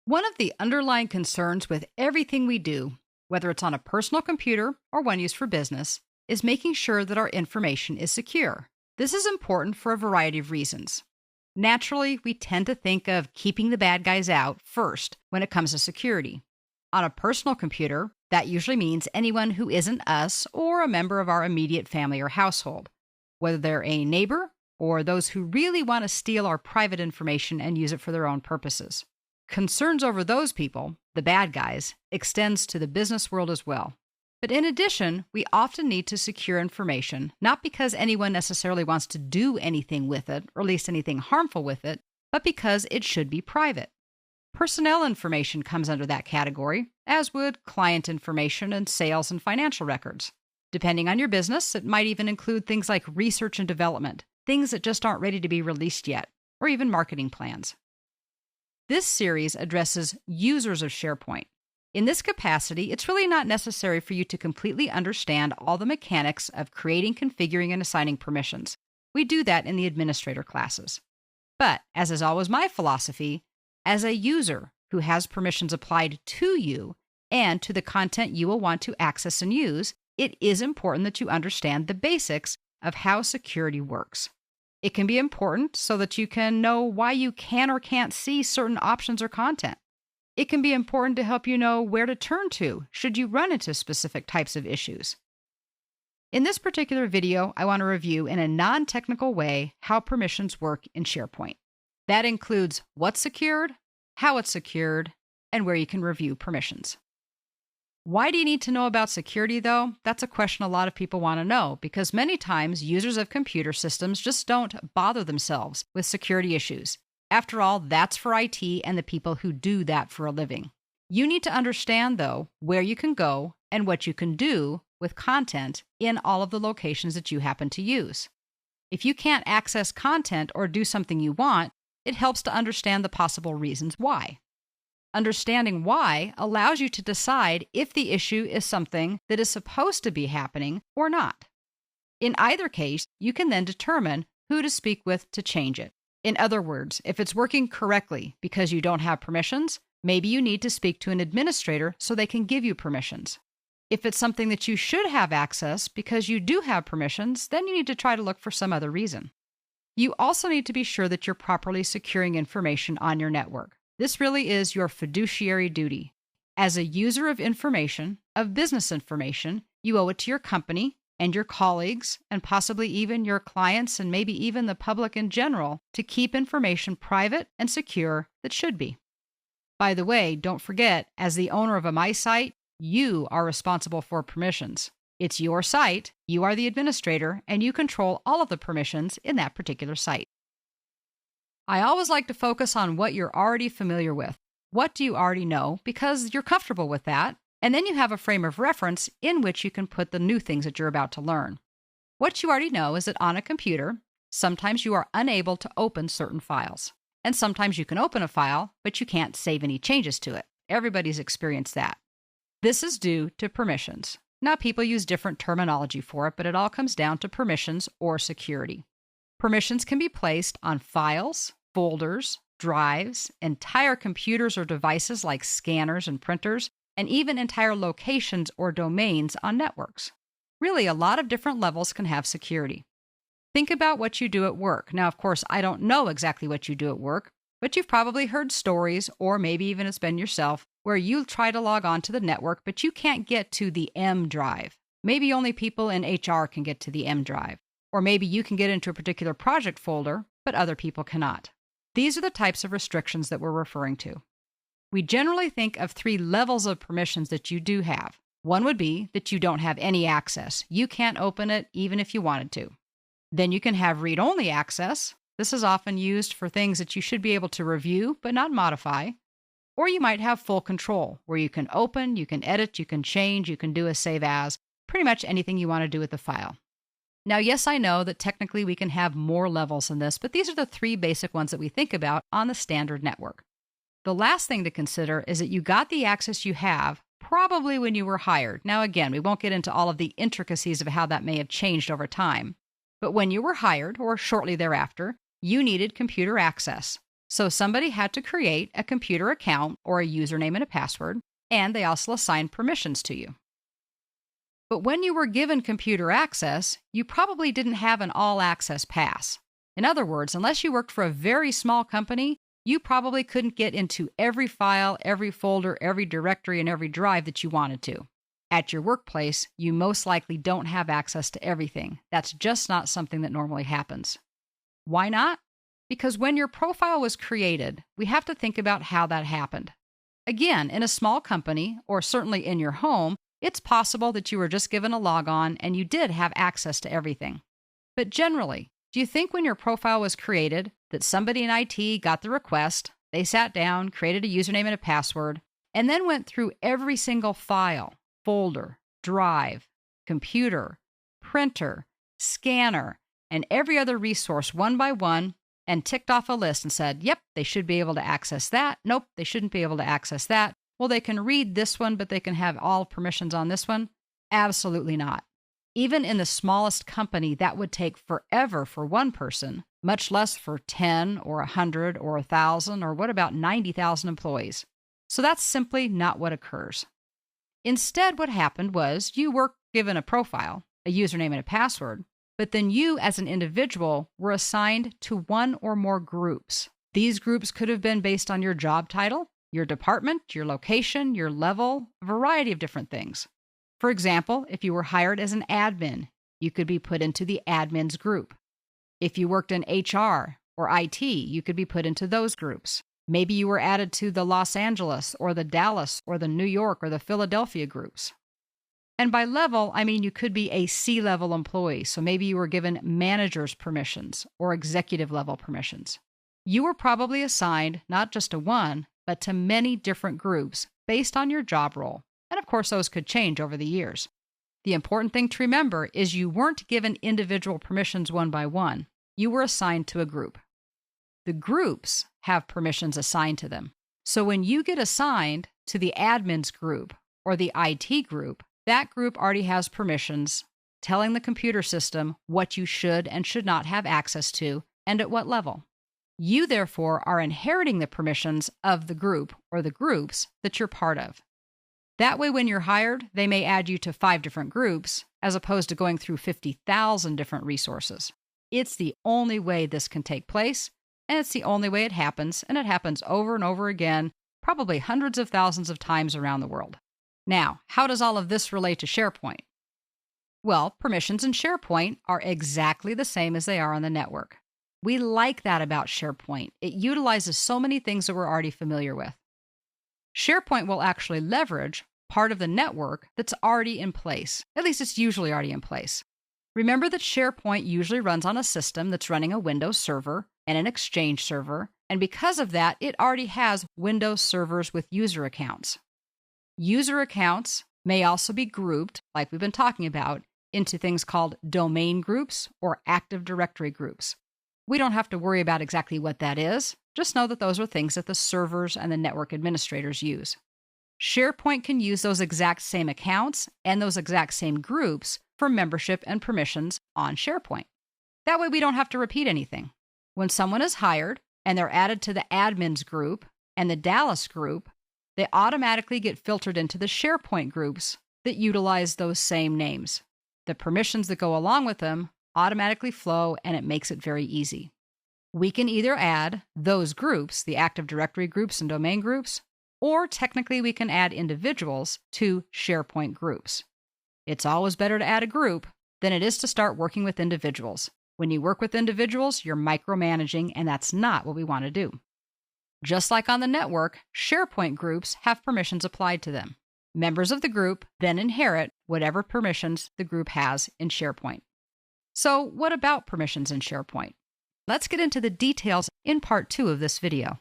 One of the underlying concerns with everything we do, whether it's on a personal computer or one used for business, is making sure that our information is secure. This is important for a variety of reasons. Naturally, we tend to think of keeping the bad guys out first when it comes to security. On a personal computer, that usually means anyone who isn't us or a member of our immediate family or household, whether they're a neighbor or those who really want to steal our private information and use it for their own purposes. Concerns over those people, the bad guys, extends to the business world as well. But in addition, we often need to secure information, not because anyone necessarily wants to do anything with it, or at least anything harmful with it, but because it should be private. Personnel information comes under that category, as would client information and sales and financial records. Depending on your business, it might even include things like research and development, things that just aren't ready to be released yet, or even marketing plans. This series addresses users of SharePoint. In this capacity, it's really not necessary for you to completely understand all the mechanics of creating, configuring, and assigning permissions. We do that in the administrator classes. But, as is always my philosophy, as a user who has permissions applied to you and to the content you will want to access and use, it is important that you understand the basics of how security works. It can be important so that you can know why you can or can't see certain options or content. It can be important to help you know where to turn to should you run into specific types of issues. In this particular video, I want to review in a non-technical way how permissions work in SharePoint. That includes what's secured, how it's secured, and where you can review permissions. Why do you need to know about security, though? That's a question a lot of people want to know, because many times users of computer systems just don't bother themselves with security issues. After all, that's for IT and the people who do that for a living. You need to understand, though, where you can go and what you can do with content in all of the locations that you happen to use. If you can't access content or do something you want, it helps to understand the possible reasons why. Understanding why allows you to decide if the issue is something that is supposed to be happening or not. In either case, you can then determine who to speak with to change it. In other words, if it's working correctly because you don't have permissions, maybe you need to speak to an administrator so they can give you permissions. If it's something that you should have access because you do have permissions, then you need to try to look for some other reason. You also need to be sure that you're properly securing information on your network. This really is your fiduciary duty. As a user of information, of business information, you owe it to your company and your colleagues, and possibly even your clients and maybe even the public in general, to keep information private and secure that should be. By the way, don't forget, as the owner of a My Site, you are responsible for permissions. It's your site, you are the administrator, and you control all of the permissions in that particular site. I always like to focus on what you're already familiar with. What do you already know? Because you're comfortable with that. And then you have a frame of reference in which you can put the new things that you're about to learn. What you already know is that on a computer, sometimes you are unable to open certain files. And sometimes you can open a file, but you can't save any changes to it. Everybody's experienced that. This is due to permissions. Now, people use different terminology for it, but it all comes down to permissions or security. Permissions can be placed on files, folders, drives, entire computers or devices like scanners and printers, and even entire locations or domains on networks. Really, a lot of different levels can have security. Think about what you do at work. Now, of course, I don't know exactly what you do at work, but you've probably heard stories, or maybe even it's been yourself, where you try to log on to the network, but you can't get to the M drive. Maybe only people in HR can get to the M drive. Or maybe you can get into a particular project folder, but other people cannot. These are the types of restrictions that we're referring to. We generally think of 3 levels of permissions that you do have. One would be that you don't have any access. You can't open it even if you wanted to. Then you can have read-only access. This is often used for things that you should be able to review but not modify. Or you might have full control, where you can open, you can edit, you can change, you can do a save as, pretty much anything you want to do with the file. Now, yes, I know that technically we can have more levels than this, but these are the 3 basic ones that we think about on the standard network. The last thing to consider is that you got the access you have probably when you were hired. Now, again, we won't get into all of the intricacies of how that may have changed over time. But when you were hired, or shortly thereafter, you needed computer access. So somebody had to create a computer account or a username and a password, and they also assigned permissions to you. But when you were given computer access, you probably didn't have an all-access pass. In other words, unless you worked for a very small company, you probably couldn't get into every file, every folder, every directory, and every drive that you wanted to. At your workplace, you most likely don't have access to everything. That's just not something that normally happens. Why not? Because when your profile was created, we have to think about how that happened. Again, in a small company, or certainly in your home, it's possible that you were just given a logon and you did have access to everything. But generally, do you think when your profile was created that somebody in IT got the request, they sat down, created a username and a password, and then went through every single file, folder, drive, computer, printer, scanner, and every other resource one by one and ticked off a list and said, yep, they should be able to access that. Nope, they shouldn't be able to access that. Well, they can read this one, but they can have all permissions on this one? Absolutely not. Even in the smallest company, that would take forever for one person, much less for 10 or 100 or 1,000, or what about 90,000 employees? So that's simply not what occurs. Instead, what happened was you were given a profile, a username and a password, but then you as an individual were assigned to one or more groups. These groups could have been based on your job title, your department, your location, your level, a variety of different things. For example, if you were hired as an admin, you could be put into the admins group. If you worked in HR or IT, you could be put into those groups. Maybe you were added to the Los Angeles or the Dallas or the New York or the Philadelphia groups. And by level, I mean you could be a C-level employee, so maybe you were given manager's permissions or executive level permissions. You were probably assigned not just to one, but to many different groups based on your job role. And of course, those could change over the years. The important thing to remember is you weren't given individual permissions one by one. You were assigned to a group. The groups have permissions assigned to them. So when you get assigned to the admins group or the IT group, that group already has permissions telling the computer system what you should and should not have access to and at what level. You, therefore, are inheriting the permissions of the group or the groups that you're part of. That way, when you're hired, they may add you to 5 different groups as opposed to going through 50,000 different resources. It's the only way this can take place, and it's the only way it happens, and it happens over and over again, probably hundreds of thousands of times around the world. Now, how does all of this relate to SharePoint? Well, permissions in SharePoint are exactly the same as they are on the network. We like that about SharePoint. It utilizes so many things that we're already familiar with. SharePoint will actually leverage part of the network that's already in place. At least it's usually already in place. Remember that SharePoint usually runs on a system that's running a Windows server and an Exchange server, and because of that, it already has Windows servers with user accounts. User accounts may also be grouped, like we've been talking about, into things called domain groups or Active Directory groups. We don't have to worry about exactly what that is. Just know that those are things that the servers and the network administrators use. SharePoint can use those exact same accounts and those exact same groups for membership and permissions on SharePoint. That way we don't have to repeat anything. When someone is hired and they're added to the admins group and the Dallas group, they automatically get filtered into the SharePoint groups that utilize those same names. The permissions that go along with them automatically flow, and it makes it very easy. We can either add those groups, the Active Directory groups and domain groups, or technically we can add individuals to SharePoint groups. It's always better to add a group than it is to start working with individuals. When you work with individuals, you're micromanaging, and that's not what we want to do. Just like on the network, SharePoint groups have permissions applied to them. Members of the group then inherit whatever permissions the group has in SharePoint. So what about permissions in SharePoint? Let's get into the details in part 2 of this video.